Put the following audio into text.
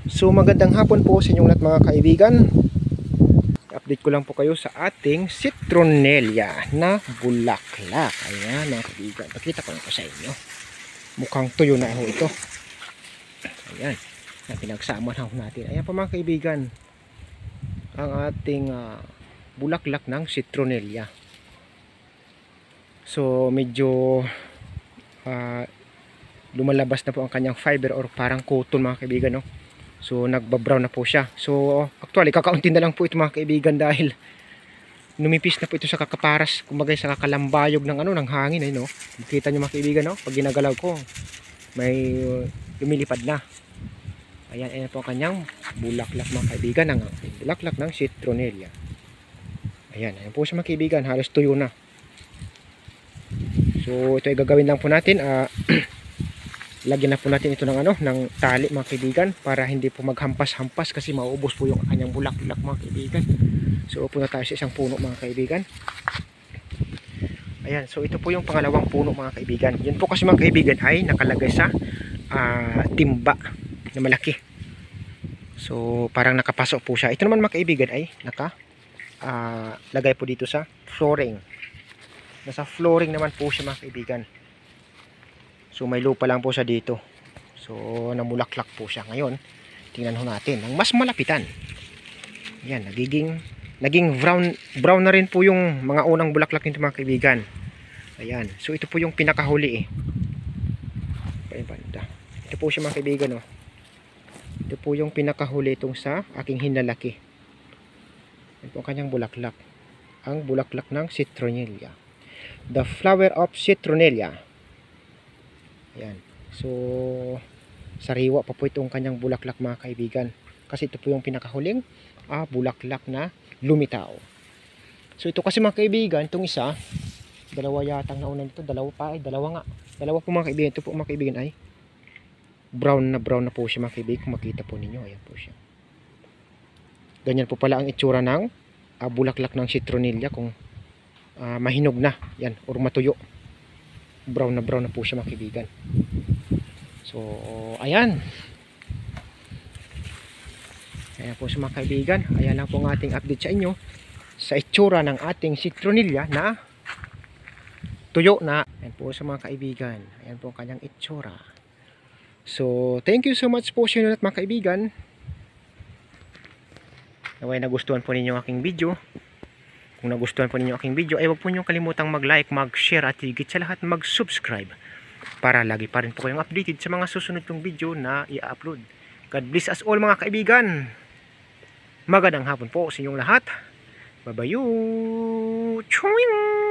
So magandang hapon po sa inyong lahat mga kaibigan. Update ko lang po kayo sa ating citronella na bulaklak. Ayan mga kaibigan, pakita ko lang po sa inyo. Mukhang tuyo na ho ito. Ayan, na pinagsama na natin. Ayan po mga kaibigan, ang ating bulaklak ng citronella. So medyo lumalabas na po ang kanyang fiber or parang cotton mga kaibigan, no? So nagbabrown na po siya. So actually kakaunti na lang po ito mga kaibigan dahil numipis na po ito sa kakaparas, kumbaga sa kakalambayog ng ng hangin, no. Makita niyo mga kaibigan, no? Pag ginagalaw ko, may lumilipad na. Ayan po ang kanyang bulaklak mga kaibigan, ng bulaklak ng citronella. Ayan po siya mga kaibigan, halos tuyo na. So ito ay gagawin lang po natin, lagyan na po natin ito ng ng tali mga kaibigan para hindi po maghampas-hampas kasi mauubos po yung kanyang bulaklak mga kaibigan. So punta tayo sa isang puno mga kaibigan. Ayan, so ito po yung pangalawang puno mga kaibigan. Yun po kasi mga kaibigan ay nakalagay sa timba na malaki. So parang nakapasok po siya. Ito naman mga kaibigan ay lagay po dito sa flooring. Nasa flooring naman po siya mga kaibigan. So may lupa lang po siya dito. So namulaklak po siya. Ngayon, tingnan ho natin ang mas malapitan. Yan, naging brown na rin po yung mga unang bulaklak nito mga kaibigan. Ayan. So ito po yung pinakahuli Ito po siya mga kaibigan, oh. Ito po yung pinakahuli itong sa aking hinlalaki. Ito po ang kanyang bulaklak. Ang bulaklak ng citronella. The flower of citronella. Ayan. So sariwa pa po itong kanyang bulaklak mga kaibigan. Kasi ito po yung pinakahuling bulaklak na lumitaw. So ito kasi mga kaibigan, itong isa, dalawa yatang nauna nito, dalawa po mga kaibigan. Ito po mga kaibigan ay brown na po siya mga kaibigan. Kung makita po ninyo, ayan po siya. Ganyan po pala ang itsura ng bulaklak ng citronella kung mahinog na, yan, or matuyo. Brown na po siya mga kaibigan. So ayan po sa mga kaibigan, ayan lang po ang ating update sa inyo sa itsura ng ating citronella na tuyo na. Ayan po sa mga kaibigan, ayan po ang kanyang itsura. So thank you so much po sa inyo mga kaibigan. Naway nagustuhan po ninyo aking video. Kung nagustuhan po ninyo aking video, ay huwag po nyo kalimutang mag-like, mag-share at higit sa lahat mag-subscribe para lagi pa rin po kayong updated sa mga susunod kong video na i-upload. God bless us all mga kaibigan. Magandang hapon po sa inyong lahat. Babayu! Chewing!